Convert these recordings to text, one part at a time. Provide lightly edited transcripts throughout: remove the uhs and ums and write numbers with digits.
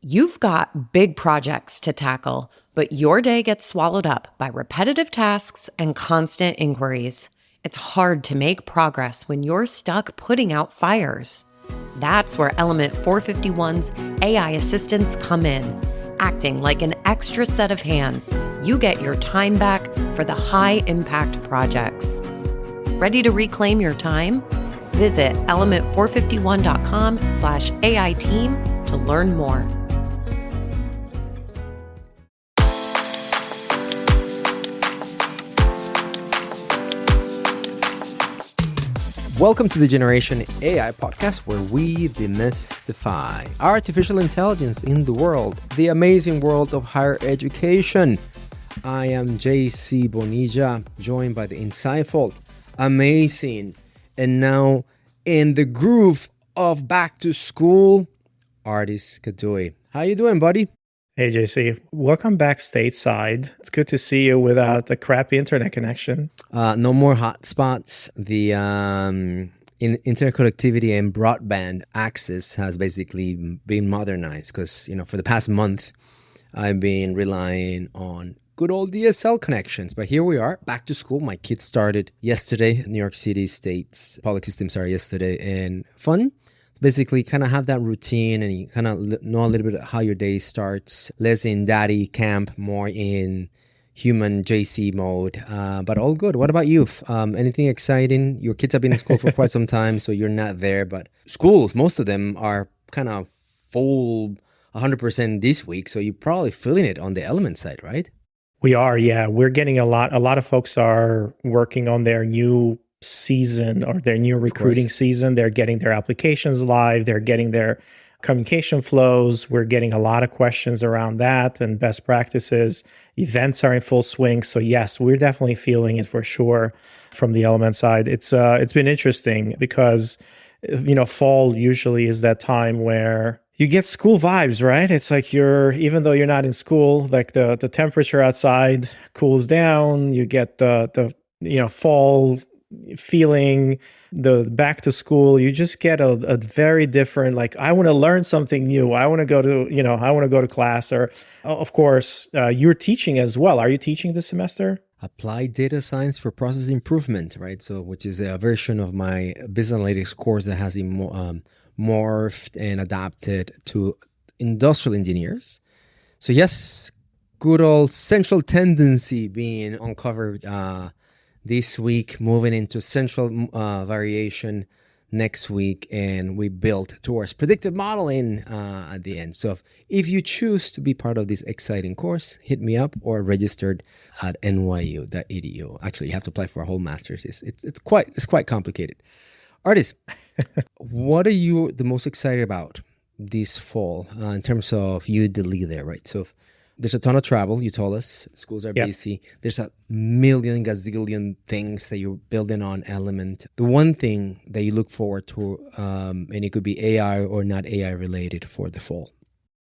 You've got big projects to tackle, but your day gets swallowed up by repetitive tasks and constant inquiries. It's hard to make progress when you're stuck putting out fires. That's where Element 451's AI assistants come in. Acting like an extra set of hands, you get your time back for the high-impact projects. Ready to reclaim your time? Visit element451.com/AI team to learn more. Welcome to the Generation AI podcast, where we demystify artificial intelligence in the world, the amazing world of higher education. I am JC Bonilla, joined by the insightful, amazing, and now in the groove of back to school, Ardis Kadiu. How you doing, buddy? Hey, JC. Welcome back stateside. It's good to see you without a crappy internet connection. No more hotspots. The internet connectivity and broadband access has basically been modernized because, for the past month, I've been relying on good old DSL connections. But here we are, back to school. My kids started yesterday. New York City State's public system started yesterday. And fun. Basically, kind of have that routine, and you kind of know a little bit how your day starts. Less in daddy camp, more in human JC mode, but all good. What about you? Anything exciting? Your kids have been in school for quite some time, so you're not there. But schools, most of them are kind of full 100% this week, so you're probably feeling it on the element side, right? We are, yeah. We're getting a lot of folks are working on their new season or their new recruiting season. They're getting their applications live. They're getting their communication flows. We're getting a lot of questions around that and best practices. Events are in full swing. So yes, we're definitely feeling it for sure from the element side. It's been interesting because, fall usually is that time where you get school vibes, right? It's like even though you're not in school, like the temperature outside cools down. You get the fall feeling, the back to school. You just get a very different, like, I want to learn something new. I want to go to class. Or of course, you're teaching as well. Are you teaching this semester? Applied data science for process improvement, right? So, which is a version of my business analytics course that has morphed and adapted to industrial engineers. So yes, good old central tendency being uncovered this week, moving into central variation next week, and we built towards predictive modeling at the end. So if you choose to be part of this exciting course, hit me up or registered at nyu.edu. Actually, you have to apply for a whole master's. It's quite complicated. Ardis, what are you the most excited about this fall in terms of you, the lead there, right? So there's a ton of travel. You told us schools are busy. There's a million gazillion things that you're building on Element. The one thing that you look forward to, and it could be AI or not AI related for the fall.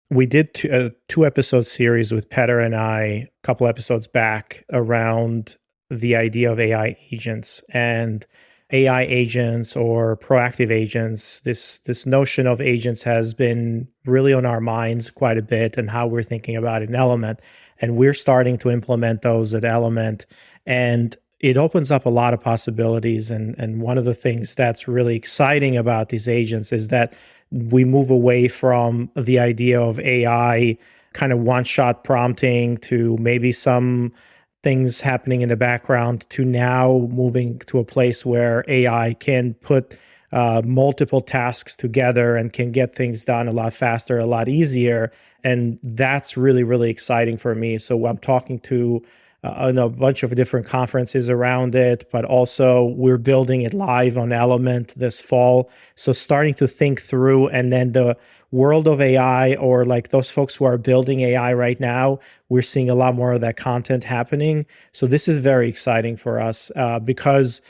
We did two episode series with Petter and I a couple episodes back around the idea of AI agents and AI agents or proactive agents. This notion of agents has been really on our minds quite a bit, and how we're thinking about it in Element. And we're starting to implement those at Element. And it opens up a lot of possibilities. And one of the things that's really exciting about these agents is that we move away from the idea of AI kind of one-shot prompting to maybe some things happening in the background, to now moving to a place where AI can put multiple tasks together and can get things done a lot faster, a lot easier. And that's really, really exciting for me. So I'm talking to a bunch of different conferences around it, but also we're building it live on Element this fall. So starting to think through, and then the world of AI, or like those folks who are building AI right now, we're seeing a lot more of that content happening. So this is very exciting for us because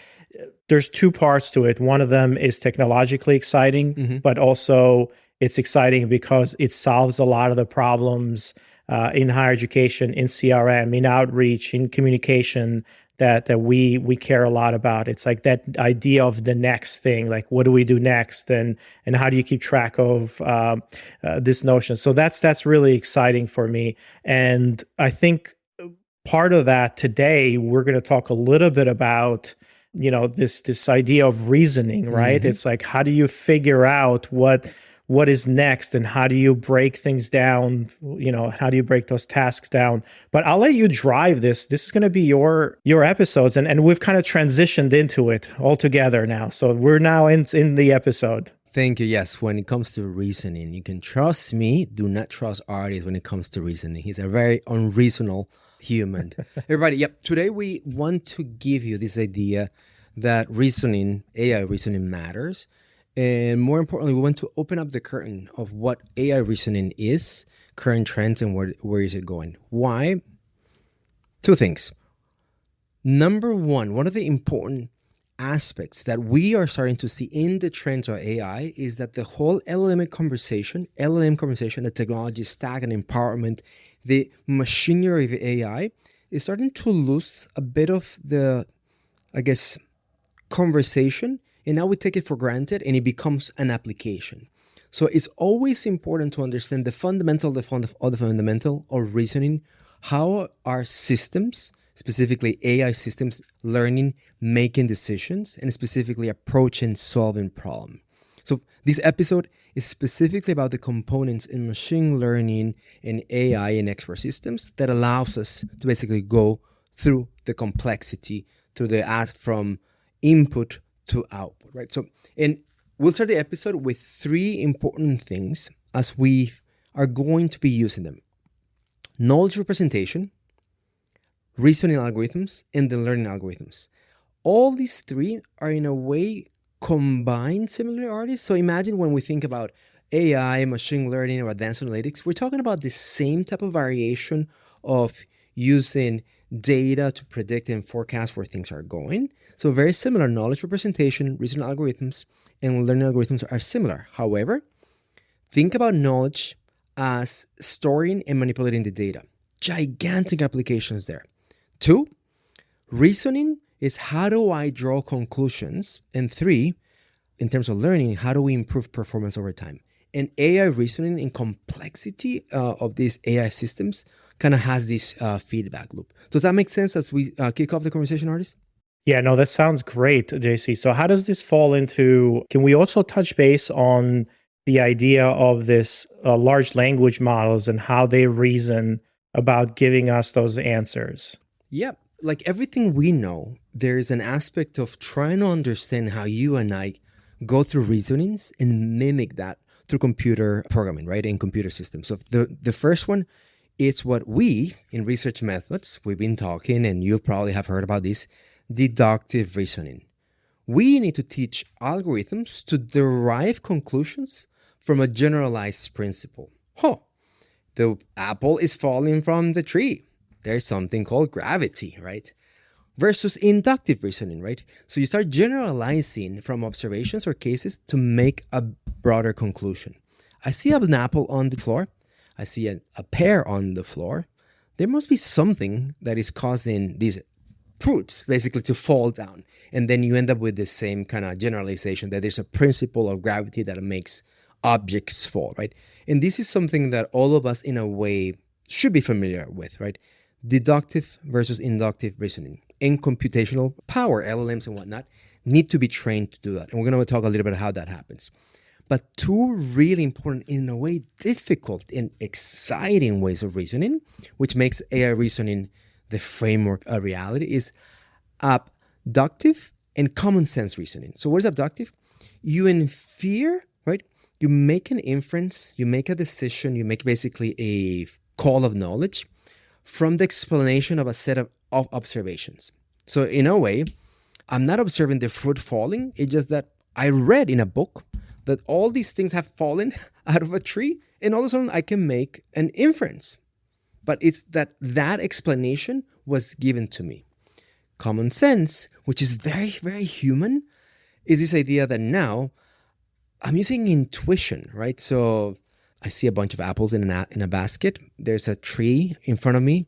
there's two parts to it. One of them is technologically exciting, but also it's exciting because it solves a lot of the problems in higher education, in CRM, in outreach, in communication that we care a lot about. It's like that idea of the next thing, like what do we do next, and how do you keep track of this notion? So that's really exciting for me, and I think part of that today we're going to talk a little bit about this idea of reasoning, right? It's like, how do you figure out what is next, and how do you break things down? How do you break those tasks down? But I'll let you drive this. This is going to be your episodes, and we've kind of transitioned into it all together now. So we're now in the episode. Thank you. Yes, when it comes to reasoning, you can trust me. Do not trust Ardis when it comes to reasoning. He's a very unreasonable human. Everybody, yep. Today we want to give you this idea that reasoning, AI reasoning matters. And more importantly, we want to open up the curtain of what AI reasoning is, current trends, and where is it going. Why? Two things. Number one of the important aspects that we are starting to see in the trends of AI is that the whole LLM conversation, the technology stack and empowerment, the machinery of AI is starting to lose a bit of the, conversation. And now we take it for granted and it becomes an application. So it's always important to understand the fundamental of reasoning. How are systems, specifically AI systems, learning, making decisions, and specifically approaching solving problem. So this episode is specifically about the components in machine learning and AI and expert systems that allows us to basically go through the complexity, through the ask from input to output, right? So, and we'll start the episode with three important things as we are going to be using them: knowledge representation, reasoning algorithms, and the learning algorithms. All these three are in a way combined similar artists. So imagine when we think about AI, machine learning, or advanced analytics, we're talking about the same type of variation of using data to predict and forecast where things are going. So very similar. Knowledge representation, reasoning algorithms, and learning algorithms are similar. However, think about knowledge as storing and manipulating the data. Gigantic applications there. Two, reasoning is how do I draw conclusions? And three, in terms of learning, how do we improve performance over time? And AI reasoning and complexity of these AI systems kind of has this feedback loop. Does that make sense as we kick off the conversation, Ardis? Yeah, no, that sounds great, JC. So how does this fall into, can we also touch base on the idea of this large language models and how they reason about giving us those answers? Yeah, like everything we know, there's an aspect of trying to understand how you and I go through reasonings and mimic that through computer programming, right? And computer systems. So the first one, it's what we, in research methods, we've been talking, and you probably have heard about this, deductive reasoning. We need to teach algorithms to derive conclusions from a generalized principle. The apple is falling from the tree. There's something called gravity, right? Versus inductive reasoning, right? So you start generalizing from observations or cases to make a broader conclusion. I see an apple on the floor. I see a pear on the floor. There must be something that is causing these fruits basically to fall down. And then you end up with the same kind of generalization that there's a principle of gravity that makes objects fall, right? And this is something that all of us in a way should be familiar with, right? Deductive versus inductive reasoning. And computational power, LLMs and whatnot, need to be trained to do that. And we're going to talk a little bit about how that happens. But two really important, in a way difficult and exciting ways of reasoning, which makes AI reasoning the framework of reality, is abductive and common sense reasoning. So what is abductive? You infer, right? You make an inference, you make a decision, you make basically a call of knowledge from the explanation of a set of observations. So in a way, I'm not observing the fruit falling. It's just that I read in a book that all these things have fallen out of a tree, and all of a sudden I can make an inference. But it's that explanation was given to me. Common sense, which is very, very human, is this idea that now I'm using intuition, right? So I see a bunch of apples in a basket. There's a tree in front of me.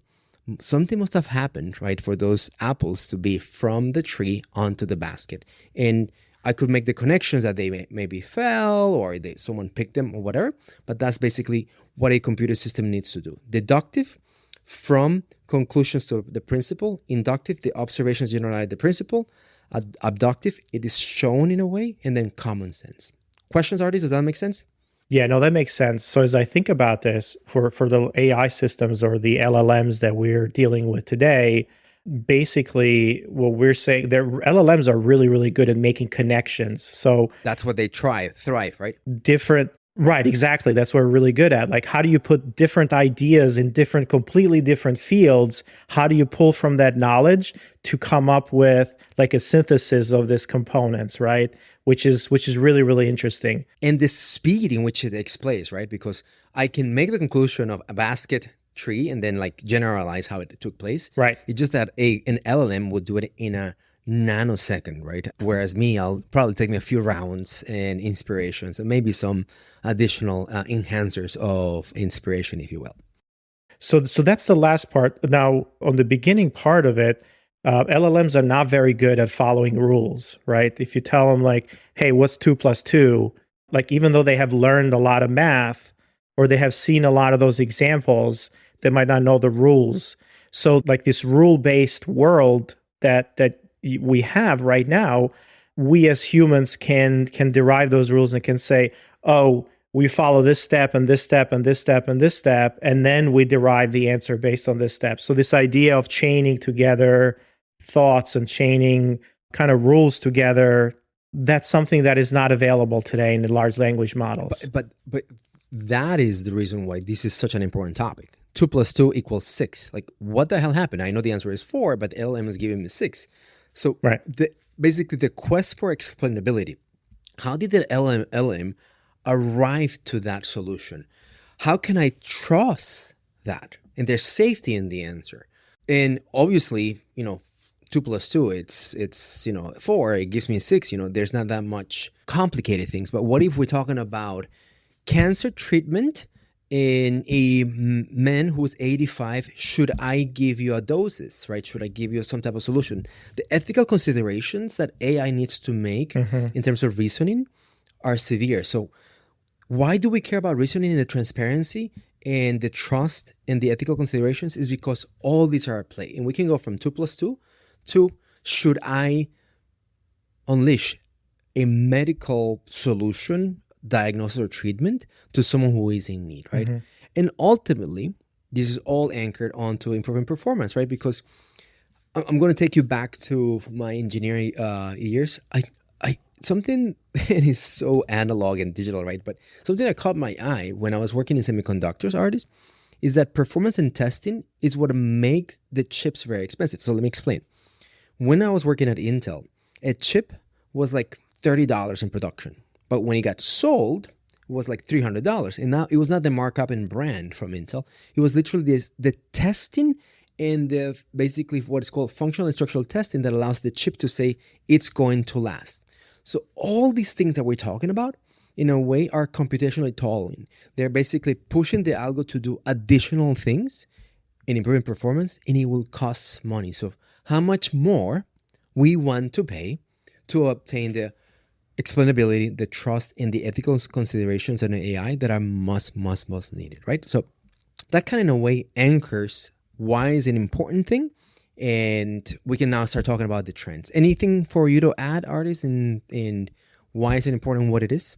something must have happened, right, for those apples to be from the tree onto the basket. And I could make the connections that they maybe fell or someone picked them or whatever, but that's basically what a computer system needs to do. Deductive, from conclusions to the principle. Inductive, the observations generalize the principle. Abductive, it is shown in a way. And then common sense. Questions, Ardis? Does that make sense? Yeah, no, that makes sense. So as I think about this for the AI systems or the LLMs that we're dealing with today, basically what we're saying, their LLMs are really, really good at making connections. So that's what they thrive, right? Right, exactly. That's what we're really good at. Like, how do you put different ideas in completely different fields? How do you pull from that knowledge to come up with like a synthesis of these components, right? Which is really, really interesting. And the speed in which it explains, right? Because I can make the conclusion of a basket tree and then like generalize how it took place. Right. It's just that an LLM would do it in a nanosecond, right? Whereas I'll probably take me a few rounds and inspirations and maybe some additional enhancers of inspiration, if you will. So that's the last part. Now, on the beginning part of it, LLMs are not very good at following rules, right? If you tell them like, hey, what's 2 + 2? Like, even though they have learned a lot of math or they have seen a lot of those examples, they might not know the rules. So like this rule-based world that we have right now, we as humans can derive those rules and can say, oh, we follow this step and this step and this step and this step, and then we derive the answer based on this step. So this idea of chaining together thoughts and chaining kind of rules together, that's something that is not available today in the large language models. But that is the reason why this is such an important topic. 2 + 2 = 6. Like, what the hell happened? I know the answer is 4, but LLM is giving me 6. So right. Basically the quest for explainability. How did the LLM arrive to that solution? How can I trust that? And there's safety in the answer. And obviously, 2 + 2, it's 4, it gives me 6. There's not that much complicated things. But what if we're talking about cancer treatment in a man who's 85? Should I give you a doses, right? Should I give you some type of solution? The ethical considerations that AI needs to make in terms of reasoning are severe. So why do we care about reasoning and the transparency and the trust and the ethical considerations? Is because all these are at play. And we can go from 2 + 2 to, should I unleash a medical solution, diagnosis or treatment to someone who is in need, right? And ultimately, this is all anchored onto improving performance, right? Because I'm going to take you back to my engineering years. Something, it is so analog and digital, right? But something that caught my eye when I was working in semiconductors, Ardis, is that performance and testing is what makes the chips very expensive. So let me explain. When I was working at Intel, a chip was like $30 in production. But when it got sold, it was like $300. And now it was not the markup in brand from Intel. It was literally the testing and the basically what is called functional and structural testing that allows the chip to say it's going to last. So all these things that we're talking about, in a way, are computationally tolling. They're basically pushing the algo to do additional things in improving performance, and it will cost money. So how much more we want to pay to obtain the explainability, the trust, and the ethical considerations in AI that are must needed, right? So that kind of, in a way, anchors why is an important thing, and we can now start talking about the trends. Anything for you to add, Ardis, in why is it important, what it is?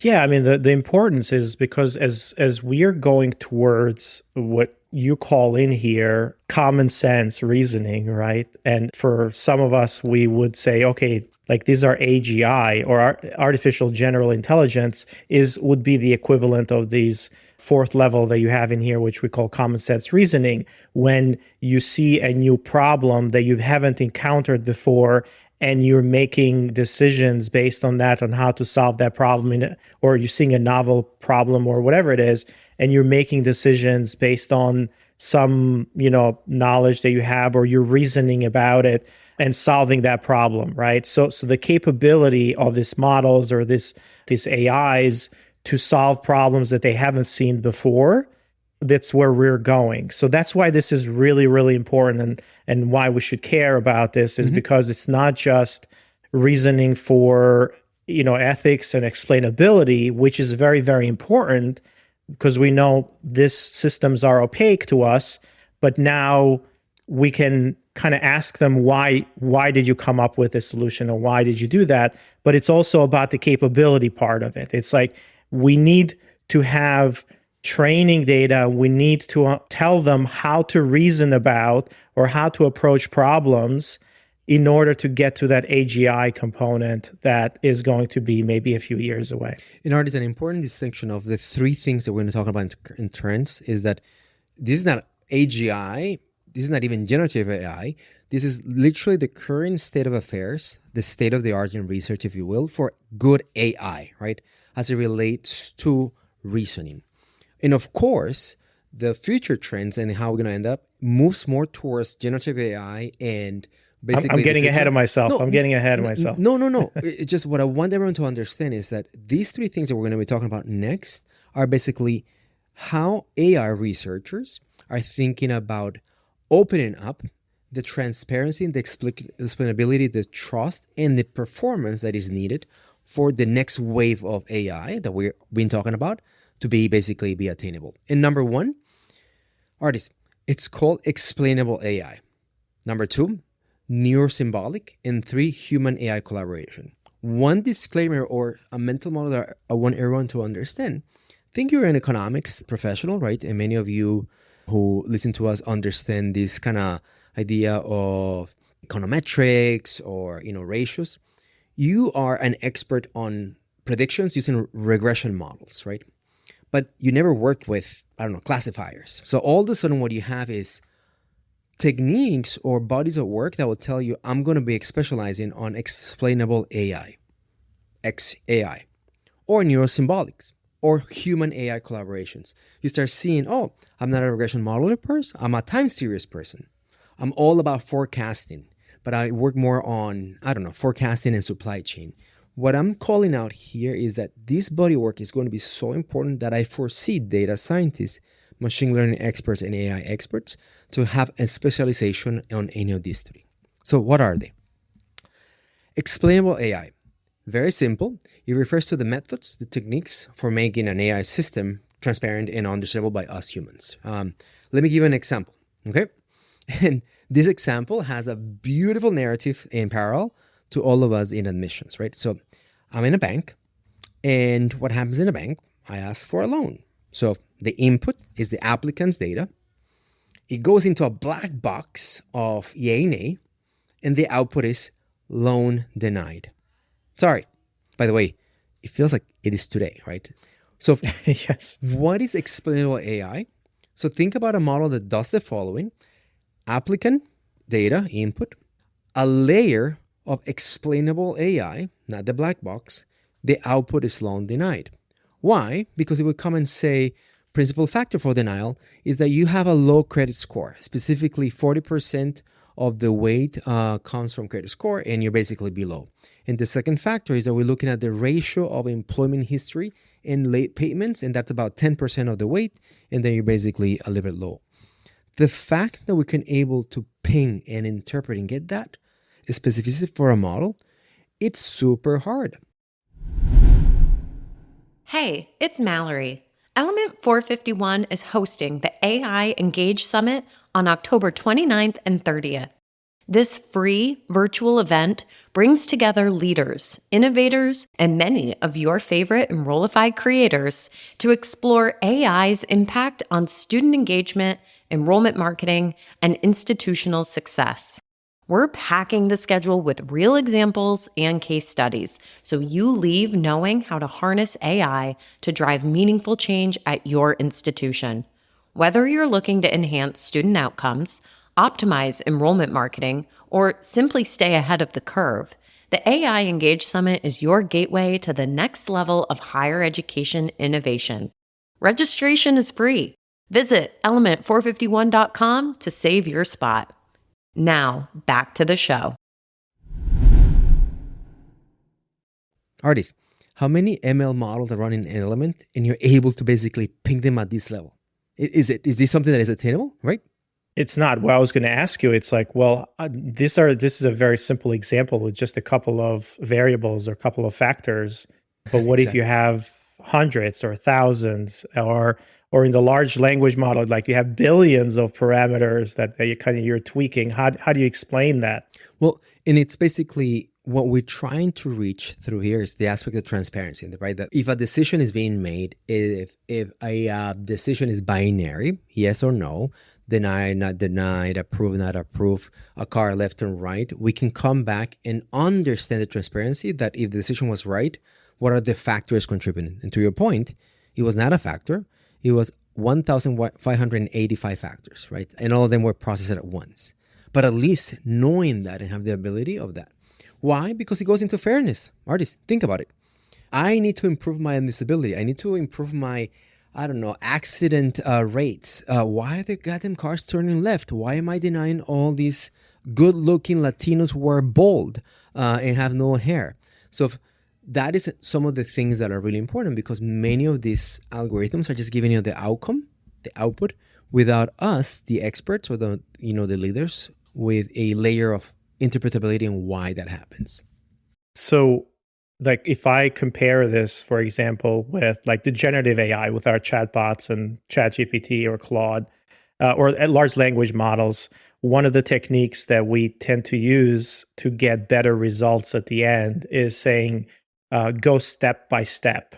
Yeah, I mean, the importance is because as we are going towards what you call in here common sense reasoning, right? And for some of us, we would say, okay, like these are AGI or artificial general intelligence would be the equivalent of these fourth level that you have in here, which we call common sense reasoning. When you see a new problem that you haven't encountered before, and you're making decisions based on that, on how to solve that problem, or you're seeing a novel problem or whatever it is, and you're making decisions based on some, knowledge that you have, or you're reasoning about it and solving that problem, right? So the capability of these models or these AIs to solve problems that they haven't seen before that's where we're going. So that's why this is really, really important, and why we should care about this is because it's not just reasoning for, ethics and explainability, which is very, very important because we know these systems are opaque to us, but now we can kind of ask them why did you come up with this solution, or why did you do that? But it's also about the capability part of it. It's like we need to have training data. We need to tell them how to reason about or how to approach problems in order to get to that AGI component that is going to be maybe a few years away. In art, is an important distinction of the three things that we're going to talk about in trends is that this is not AGI, this is not even generative AI. This is literally the current state of affairs, the state of the art in research, if you will, for good AI, right? As it relates to reasoning. And of course, the future trends and how we're going to end up moves more towards generative AI and basically... I'm getting ahead of myself. No, I'm getting ahead of myself. No. It's just what I want everyone to understand is that these three things that we're going to be talking about next are basically how AI researchers are thinking about opening up the transparency and the explainability, the trust, and the performance that is needed for the next wave of AI that we've been talking about to be attainable. And number one, Ardis, it's called explainable AI. Number two, neurosymbolic. And three, human AI collaboration. One disclaimer or a mental model that I want everyone to understand. Think you're an economics professional, right? And many of you who listen to us understand this kind of idea of econometrics or ratios. You are an expert on predictions using regression models, right? But you never worked with, classifiers. So all of a sudden what you have is techniques or bodies of work that will tell you, I'm going to be specializing on explainable AI, XAI, or neurosymbolics, or human AI collaborations. You start seeing, I'm not a regression modeler person, I'm a time series person. I'm all about forecasting, but I work more on, forecasting and supply chain. What I'm calling out here is that this body of work is going to be so important that I foresee data scientists, machine learning experts, and AI experts to have a specialization on any of these three. So what are they? Explainable AI. Very simple. It refers to the methods, the techniques for making an AI system transparent and understandable by us humans. Let me give you an example, okay? And this example has a beautiful narrative in parallel to all of us in admissions, right? So I'm in a bank, and what happens in a bank? I ask for a loan. So the input is the applicant's data. It goes into a black box of yay, nay, and the output is loan denied. Sorry. By the way, it feels like it is today, right? So yes. What is explainable AI? So think about a model that does the following. Applicant, data, input, a layer of explainable AI, not the black box, the output is loan denied. Why? Because it would come and say, principal factor for denial is that you have a low credit score. Specifically, 40% of the weight comes from credit score, and you're basically below. And the second factor is that we're looking at the ratio of employment history and late payments, and that's about 10% of the weight, and then you're basically a little bit low. The fact that we can able to ping and interpret and get that specificity for a model, it's super hard. Hey, it's Mallory. Element 451 is hosting the AI Engage Summit on October 29th and 30th. This free virtual event brings together leaders, innovators, and many of your favorite Enrollify creators to explore AI's impact on student engagement, enrollment marketing, and institutional success. We're packing the schedule with real examples and case studies, so you leave knowing how to harness AI to drive meaningful change at your institution. Whether you're looking to enhance student outcomes, optimize enrollment marketing, or simply stay ahead of the curve, the AI Engage Summit is your gateway to the next level of higher education innovation. Registration is free. Visit element451.com to save your spot. Now, back to the show. Ardis, how many ML models are running in Element and you're able to basically ping them at this level? Is this something that is attainable, right? It's not. Well, I was going to ask you, it's like, well, this is a very simple example with just a couple of variables or a couple of factors. But what if you Exactly. have hundreds or thousands, or in the large language model, like you have billions of parameters that you're tweaking? How do you explain that? Well, and it's basically what we're trying to reach through here is the aspect of transparency, right? That if a decision is being made, if a decision is binary, yes or no, denied, not denied, approve, not approve, a car left and right, we can come back and understand the transparency that if the decision was right, what are the factors contributing? And to your point, it was not a factor. It was 1,585 factors, right? And all of them were processed at once. But at least knowing that and have the ability of that. Why? Because it goes into fairness. Artists, think about it. I need to improve my disability. I need to improve my, accident rates. Why are the goddamn cars turning left? Why am I denying all these good-looking Latinos who are bald and have no hair? So that is some of the things that are really important, because many of these algorithms are just giving you the outcome, the output, without us, the experts or the leaders, with a layer of interpretability and why that happens. So, like, if I compare this, for example, with like the generative AI with our chatbots and ChatGPT or Claude, or large language models, one of the techniques that we tend to use to get better results at the end is saying, go step by step,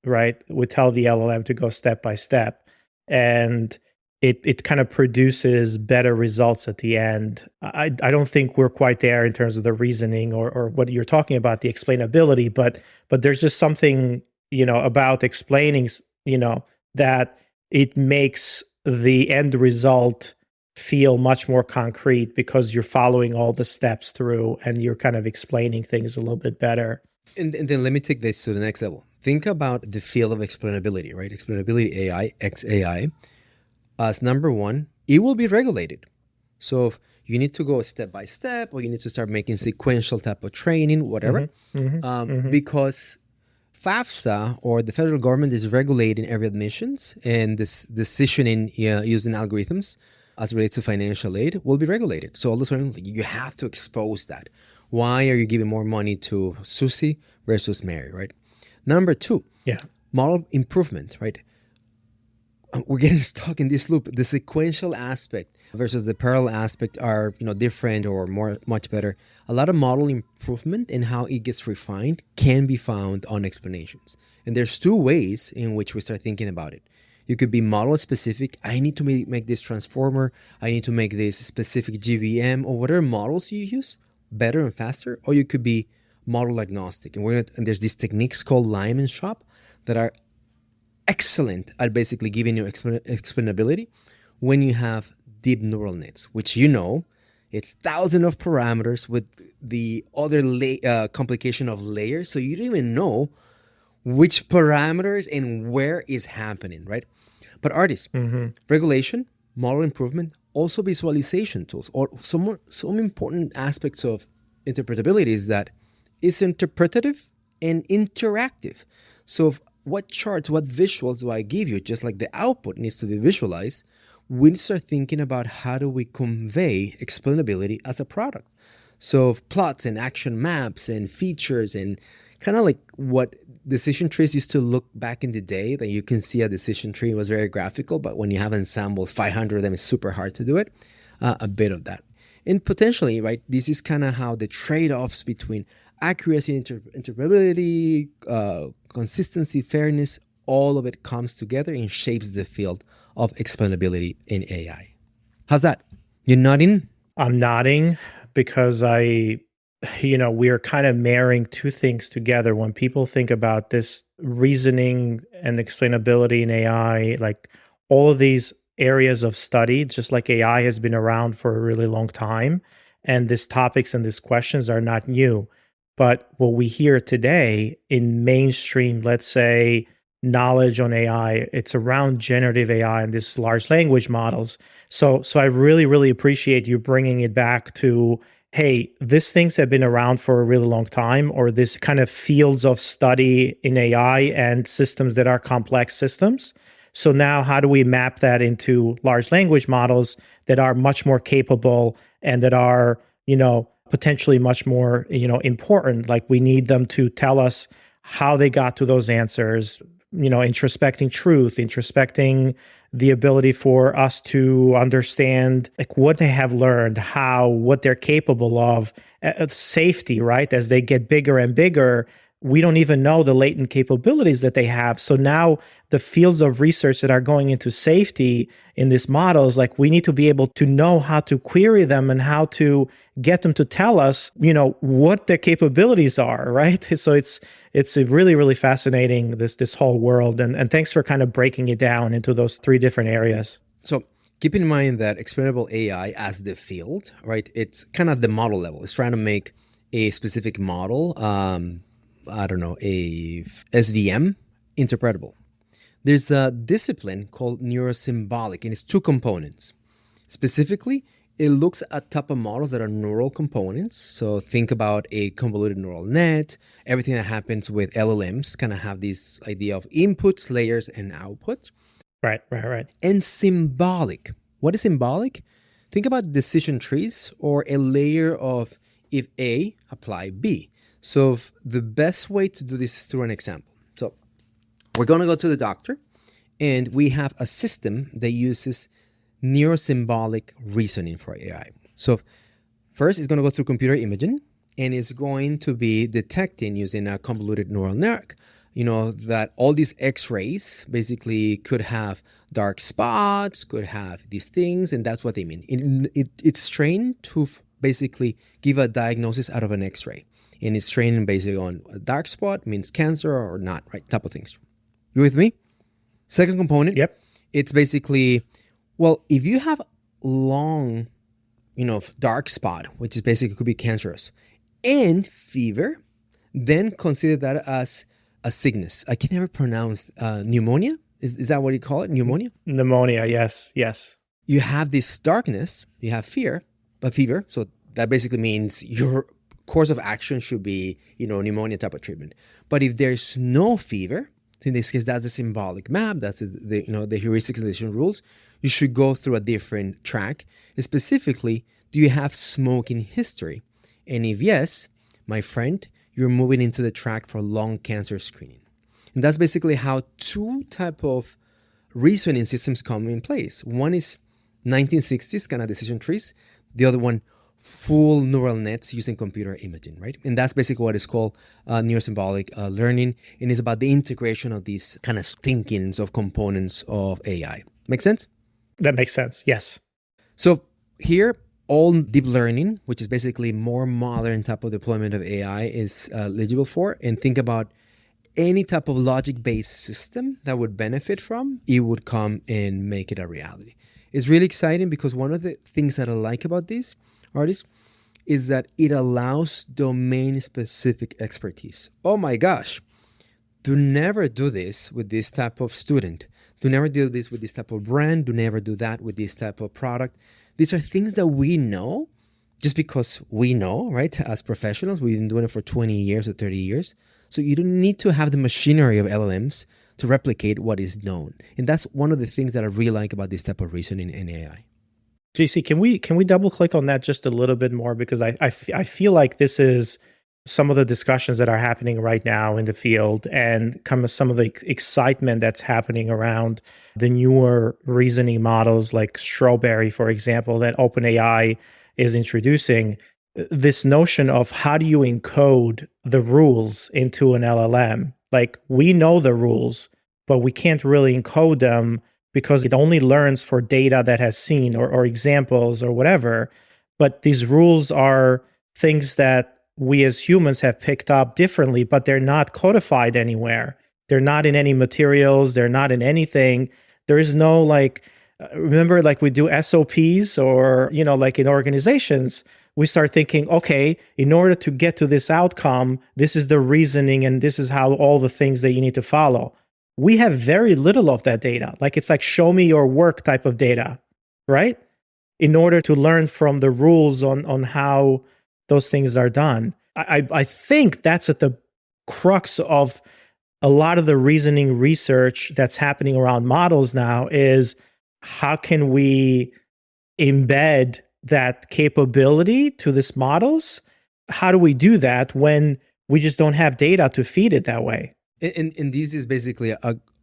right? We tell the LLM to go step by step, and it kind of produces better results at the end. I don't think we're quite there in terms of the reasoning or what you're talking about, the explainability, but there's just something, about explaining, that it makes the end result feel much more concrete because you're following all the steps through and you're kind of explaining things a little bit better. And then let me take this to the next level. Think about the field of explainability, right? Explainability AI, XAI. As number one, it will be regulated. So if you need to go step by step, or you need to start making sequential type of training, whatever, because FAFSA, or the federal government, is regulating every admissions, and this decisioning using algorithms as it relates to financial aid will be regulated. So all of a sudden, you have to expose that. Why are you giving more money to Susie versus Mary, right? Number two, model improvement, right? We're getting stuck in this loop. The sequential aspect versus the parallel aspect are, different or much better. A lot of model improvement and how it gets refined can be found on explanations. And there's two ways in which we start thinking about it. You could be model specific. I need to make this transformer. I need to make this specific GVM, or whatever models you use, better and faster. Or you could be model agnostic. And there's these techniques called Lyman Shop that are excellent at basically giving you explainability when you have deep neural nets, which it's thousands of parameters with the other complication of layers. So you don't even know which parameters and where is happening, right? But artists, regulation, model improvement, also visualization tools, or some important aspects of interpretability is that it's interpretative and interactive. So what charts, what visuals do I give you? Just like the output needs to be visualized, we need to start thinking about how do we convey explainability as a product. So plots and action maps and features, and kind of like what decision trees used to look back in the day, that you can see a decision tree was very graphical, but when you have ensembles, 500 of them, it's super hard to do it. A bit of that. And potentially, right, this is kind of how the trade-offs between accuracy, interpretability, consistency, fairness, all of it comes together and shapes the field of explainability in AI. How's that? You're nodding? I'm nodding because we're kind of marrying two things together. When people think about this reasoning and explainability in AI, like all of these areas of study, just like AI has been around for a really long time, and these topics and these questions are not new. But what we hear today in mainstream, let's say, knowledge on AI, it's around generative AI and these large language models. So I really, really appreciate you bringing it back to, hey, these things have been around for a really long time, or this kind of fields of study in AI and systems that are complex systems. So now how do we map that into large language models that are much more capable and that are, potentially much more, important? Like we need them to tell us how they got to those answers, introspecting truth, introspecting the ability for us to understand like what they have learned, what they're capable of, safety, right? As they get bigger and bigger, we don't even know the latent capabilities that they have. So now the fields of research that are going into safety in these models, like we need to be able to know how to query them and how to get them to tell us, what their capabilities are, right? So it's really, really fascinating, this whole world. And thanks for kind of breaking it down into those three different areas. So keep in mind that explainable AI as the field, right? It's kind of the model level. It's trying to make a specific model, I don't know, a SVM interpretable. There's a discipline called neurosymbolic, and it's two components. Specifically, it looks at type of models that are neural components. So think about a convoluted neural net. Everything that happens with LLMs kind of have this idea of inputs, layers, and output. Right. And symbolic. What is symbolic? Think about decision trees or a layer of if A, apply B. So the best way to do this is through an example. So we're going to go to the doctor, and we have a system that uses neurosymbolic reasoning for AI. So first, it's going to go through computer imaging, and it's going to be detecting using a convoluted neural network, that all these X-rays basically could have dark spots, could have these things, and that's what they mean. It's trained to basically give a diagnosis out of an X-ray. And it's trained basically on a dark spot means cancer or not, right? Type of things. You with me? Second component. Yep. It's basically, well, if you have long, dark spot, which is basically could be cancerous, and fever, then consider that as a sickness. I can never pronounce pneumonia. Is that what you call it? Pneumonia? Pneumonia. Yes. You have this darkness, you have fever. So that basically means your course of action should be, pneumonia type of treatment. But if there's no fever, in this case, that's the symbolic map, that's the heuristics and decision rules, you should go through a different track. And specifically, do you have smoking history? And if yes, my friend, you're moving into the track for lung cancer screening. And that's basically how two type of reasoning systems come in place. One is 1960s kind of decision trees. The other one, full neural nets using computer imaging, right? And that's basically what is called neurosymbolic learning. And it's about the integration of these kind of thinkings of components of AI. Make sense? That makes sense. Yes. So here, all deep learning, which is basically more modern type of deployment of AI, is eligible for. And think about any type of logic-based system that would benefit from, it would come and make it a reality. It's really exciting because one of the things that I like about this, Ardis, is that it allows domain-specific expertise. Oh my gosh, do never do this with this type of student. Do never do this with this type of brand. Do never do that with this type of product. These are things that we know just because we know, right? As professionals, we've been doing it for 20 years or 30 years. So you don't need to have the machinery of LLMs to replicate what is known. And that's one of the things that I really like about this type of reasoning in AI. JC, can we double click on that just a little bit more? Because I feel like this is some of the discussions that are happening right now in the field and some of the excitement that's happening around the newer reasoning models like Strawberry, for example, that OpenAI is introducing. This notion of how do you encode the rules into an LLM? Like we know the rules, but we can't really encode them because it only learns for data that has seen or examples or whatever. But these rules are things that we as humans have picked up differently, but they're not codified anywhere. They're not in any materials. They're not in anything. There is no remember we do SOPs or, like in organizations, we start thinking, okay, in order to get to this outcome, this is the reasoning and this is how all the things that you need to follow. We have very little of that data. It's like show me your work type of data, right? In order to learn from the rules on how those things are done. I think that's at the crux of a lot of the reasoning research that's happening around models now is how can we embed that capability to these models? How do we do that when we just don't have data to feed it that way? And this is basically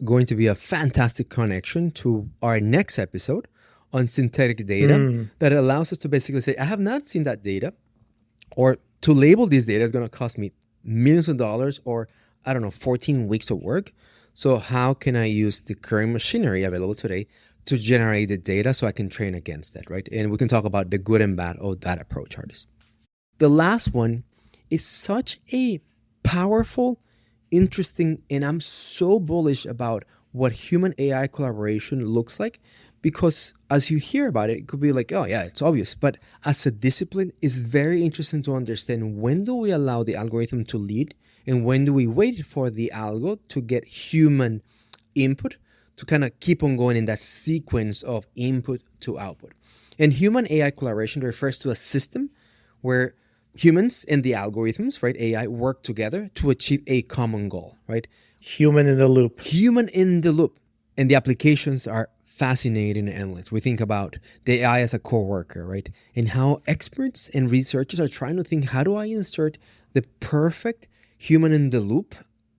going to be a fantastic connection to our next episode on synthetic data that allows us to basically say, I have not seen that data, or to label this data is going to cost me millions of dollars, or I don't know, 14 weeks of work. So how can I use the current machinery available today to generate the data so I can train against that, right? And we can talk about the good and bad of that approach, Ardis. The last one is such a powerful, interesting, and I'm so bullish about what human AI collaboration looks like, because as you hear about it, it could be like, oh yeah, it's obvious. But as a discipline, it's very interesting to understand, when do we allow the algorithm to lead, and when do we wait for the algo to get human input to kind of keep on going in that sequence of input to output. And human AI collaboration refers to a system where humans and the algorithms, right, AI, work together to achieve a common goal, right? Human in the loop. Human in the loop. And the applications are fascinating and endless. We think about the AI as a coworker, right? And how experts and researchers are trying to think, how do I insert the perfect human in the loop,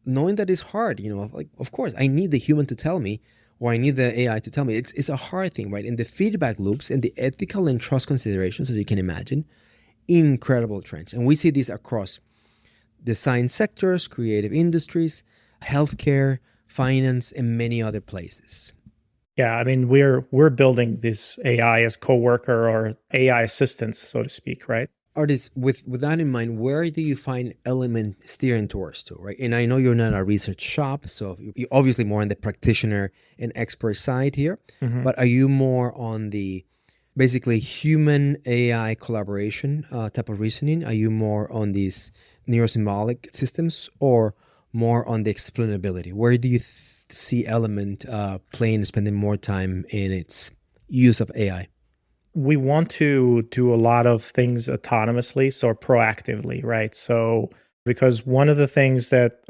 knowing that it's hard, like, of course, I need the human to tell me, or I need the AI to tell me. It's a hard thing, right? And the feedback loops and the ethical and trust considerations, as you can imagine, incredible trends. And we see this across the science sectors, creative industries, healthcare, finance, and many other places. Yeah, I mean, we're building this AI as coworker or AI assistants, so to speak, right? Ardis, with that in mind, where do you find Element steering towards to, right? And I know you're not a research shop, so you're obviously more on the practitioner and expert side here, but are you more on the basically human AI collaboration type of reasoning? Are you more on these neurosymbolic systems, or more on the explainability? Where do you see Element spending more time in its use of AI? We want to do a lot of things autonomously, so proactively, right? So, because one of the things that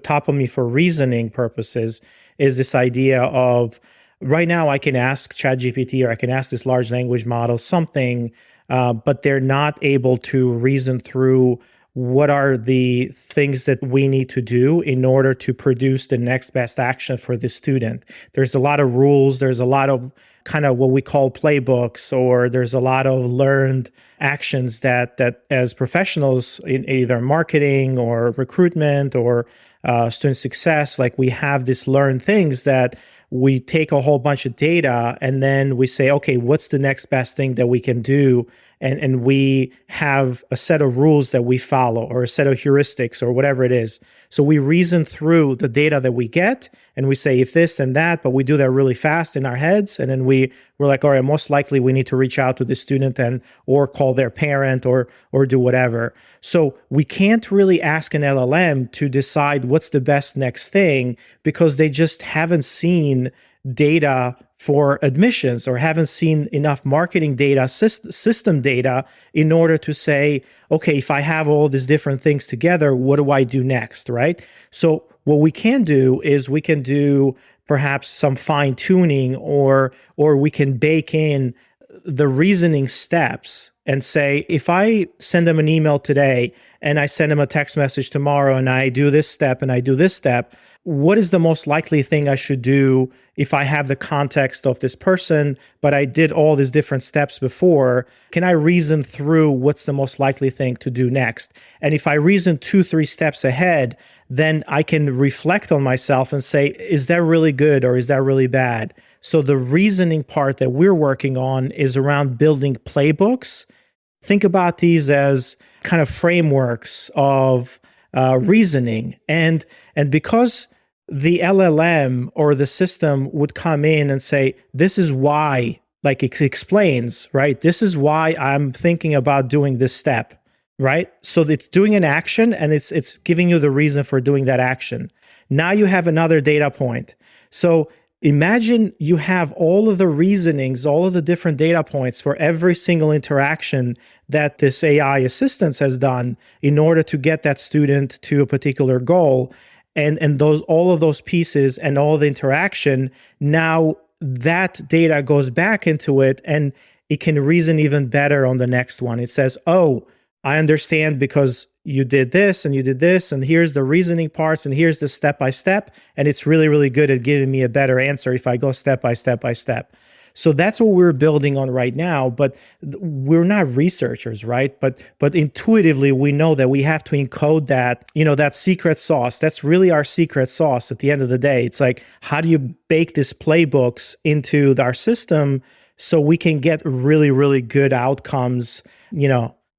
top of me for reasoning purposes is this idea of, right now I can ask ChatGPT or I can ask this large language model something, but they're not able to reason through what are the things that we need to do in order to produce the next best action for the student. There's a lot of rules, there's a lot of kind of what we call playbooks, or there's a lot of learned actions that as professionals in either marketing or recruitment or student success, like we have these learned things that we take a whole bunch of data and then we say, okay, what's the next best thing that we can do? And we have a set of rules that we follow, or a set of heuristics, or whatever it is. So we reason through the data that we get and we say, if this, then that, but we do that really fast in our heads. And then we're like, all right, most likely we need to reach out to the student or call their parent or do whatever. So we can't really ask an LLM to decide what's the best next thing, because they just haven't seen data for admissions, or haven't seen enough marketing data, system data, in order to say, okay, if I have all these different things together, what do I do next, right? So what we can do is we can do perhaps some fine tuning, or we can bake in the reasoning steps and say, if I send them an email today and I send them a text message tomorrow and I do this step and I do this step, what is the most likely thing I should do if I have the context of this person, but I did all these different steps before? Can I reason through what's the most likely thing to do next? And if I reason 2-3 steps ahead, then I can reflect on myself and say, is that really good or is that really bad? So the reasoning part that we're working on is around building playbooks. Think about these as kind of frameworks of reasoning. And because the LLM or the system would come in and say, this is why, like it explains, right? This is why I'm thinking about doing this step, right? So it's doing an action and it's giving you the reason for doing that action. Now you have another data point. So imagine you have all of the reasonings, all of the different data points for every single interaction that this AI assistance has done in order to get that student to a particular goal. and those, all of those pieces and all the interaction, now that data goes back into it, and it can reason even better on the next one. It says, oh, I understand because you did this and you did this, and here's the reasoning parts, and here's the step by step, and it's really, really good at giving me a better answer if I go step by step by step. So that's what we're building on right now, but we're not researchers, right? But intuitively we know that we have to encode that, that secret sauce. That's really our secret sauce at the end of the day. It's like, how do you bake these playbooks into our system so we can get really, really good outcomes,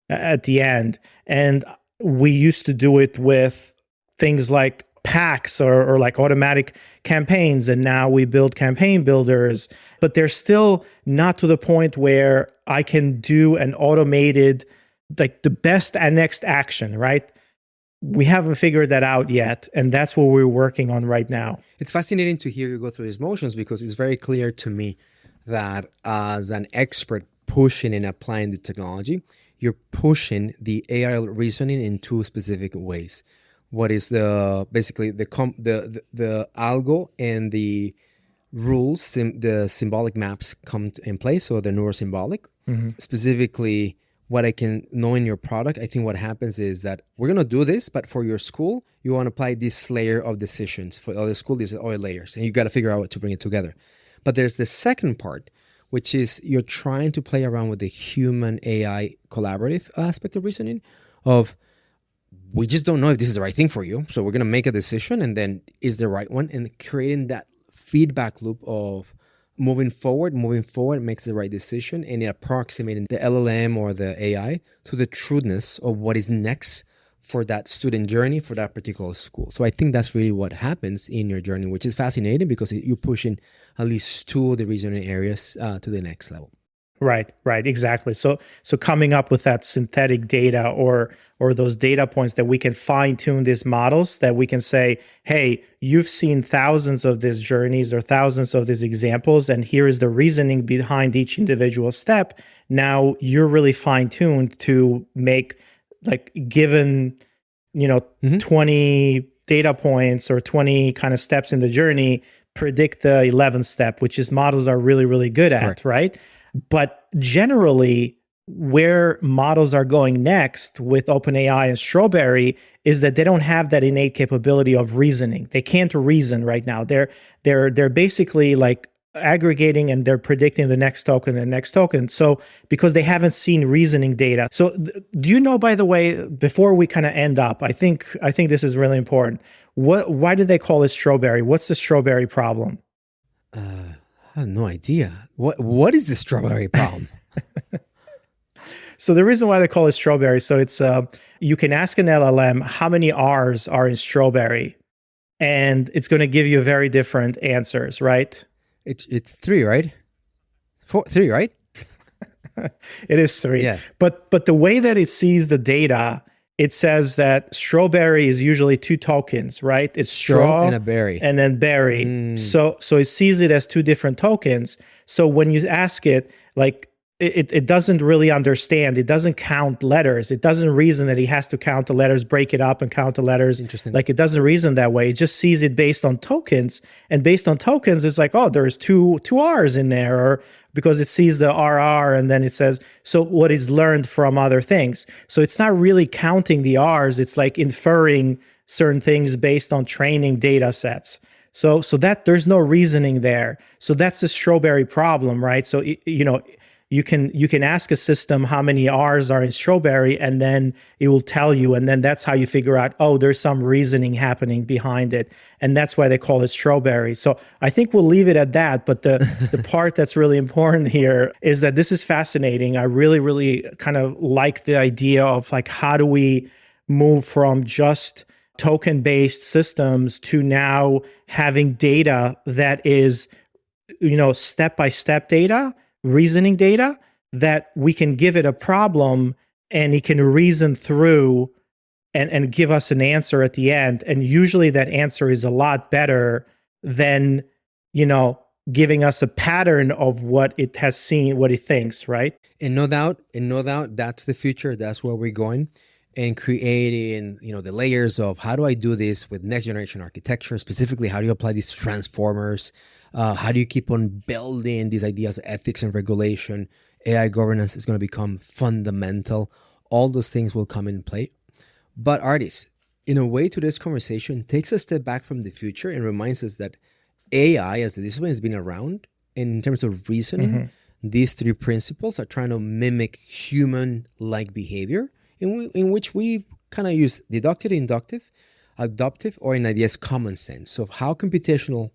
at the end? And we used to do it with things like packs or like automatic campaigns, and now we build campaign builders, but they're still not to the point where I can do an automated, like the best and next action, right? We haven't figured that out yet, and that's what we're working on right now. It's fascinating to hear you go through these motions, because it's very clear to me that as an expert pushing and applying the technology, you're pushing the AI reasoning in two specific ways. What is basically the algo and the rules, the symbolic maps come in place, so the neurosymbolic. Specifically, what I can know in your product, I think what happens is that we're going to do this, but for your school, you want to apply this layer of decisions. For the other school, these are other layers, and you got to figure out what to bring it together. But there's the second part, which is you're trying to play around with the human AI collaborative aspect of reasoning of, we just don't know if this is the right thing for you. So we're going to make a decision, and then is the right one, and creating that feedback loop of moving forward makes the right decision, and approximating the LLM or the AI to the trueness of what is next for that student journey for that particular school. So I think that's really what happens in your journey, which is fascinating because you're pushing at least two of the reasoning areas to the next level. Right, exactly. So coming up with that synthetic data or those data points that we can fine tune these models, that we can say, hey, you've seen thousands of these journeys or thousands of these examples, and here is the reasoning behind each individual step. Now you're really fine tuned to make, like, given 20 data points or 20 kind of steps in the journey, predict the 11th step, which is models are really, really good at. Correct. Right? But generally, where models are going next with OpenAI and Strawberry is that they don't have that innate capability of reasoning. They can't reason right now. They're basically like aggregating, and they're predicting the next token. So because they haven't seen reasoning data. So do you know, by the way, before we kind of end up, I think this is really important. Why did they call it Strawberry? What's the Strawberry problem? I have no idea. What is the strawberry problem? So the reason why they call it Strawberry, so it's you can ask an LLM how many R's are in strawberry, and it's going to give you very different answers, right? It's 3, right? 3, right? It is 3. Yeah. But the way that it sees the data, it says that strawberry is usually 2 tokens, right? It's straw and a berry. And then berry. So it sees it as 2 different tokens. So when you ask it, like, it doesn't really understand. It doesn't count letters. It doesn't reason that he has to count the letters, break it up and count the letters. Interesting. Like, it doesn't reason that way. It just sees it based on tokens. And based on tokens, it's like, oh, there's two R's in there, or because it sees the RR, and then it says, so what is learned from other things. So it's not really counting the R's. It's like inferring certain things based on training data sets. So that there's no reasoning there. So that's the Strawberry problem, right? So, you can ask a system how many R's are in strawberry, and then it will tell you, and then that's how you figure out, oh, there's some reasoning happening behind it, and that's why they call it Strawberry. So I think we'll leave it at that, but the part that's really important here is that this is fascinating. I really, really kind of like the idea of, like, how do we move from just token-based systems to now having data that is, step-by-step data, reasoning data, that we can give it a problem and it can reason through and give us an answer at the end. And usually that answer is a lot better than, giving us a pattern of what it has seen, what it thinks, right? And no doubt, that's the future. That's where we're going. and creating, the layers of how do I do this with next generation architecture, specifically how do you apply these transformers, how do you keep on building these ideas of ethics and regulation. AI governance is going to become fundamental. All those things will come in play. But Ardis, in a way, today's conversation takes a step back from the future and reminds us that AI as the discipline has been around, and in terms of reasoning, these three principles are trying to mimic human-like behavior in which we kind of use deductive, inductive, abductive, or in ideas common sense of how computational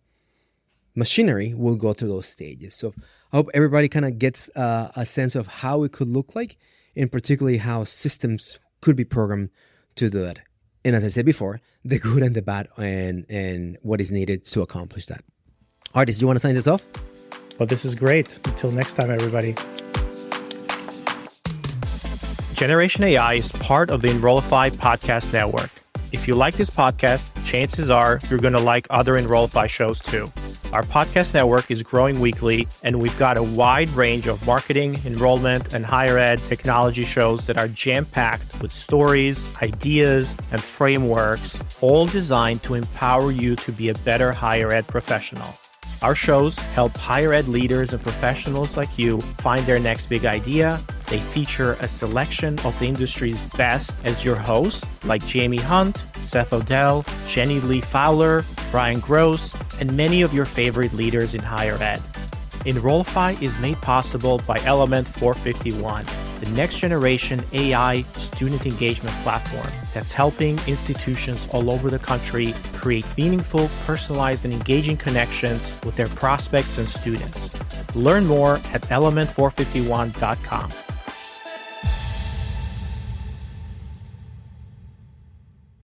machinery will go through those stages. So I hope everybody kind of gets a sense of how it could look like, and particularly how systems could be programmed to do that. And as I said before, the good and the bad and what is needed to accomplish that. Ardis, you want to sign this off? Well, this is great. Until next time, everybody. Generation AI is part of the Enrollify podcast network. If you like this podcast, chances are you're going to like other Enrollify shows too. Our podcast network is growing weekly, and we've got a wide range of marketing, enrollment, and higher ed technology shows that are jam-packed with stories, ideas, and frameworks, all designed to empower you to be a better higher ed professional. Our shows help higher ed leaders and professionals like you find their next big idea. They feature a selection of the industry's best as your hosts, like Jamie Hunt, Seth Odell, Jenny Lee Fowler, Brian Gross, and many of your favorite leaders in higher ed. Enrollify is made possible by Element 451, the next generation AI student engagement platform that's helping institutions all over the country create meaningful, personalized, and engaging connections with their prospects and students. Learn more at element451.com.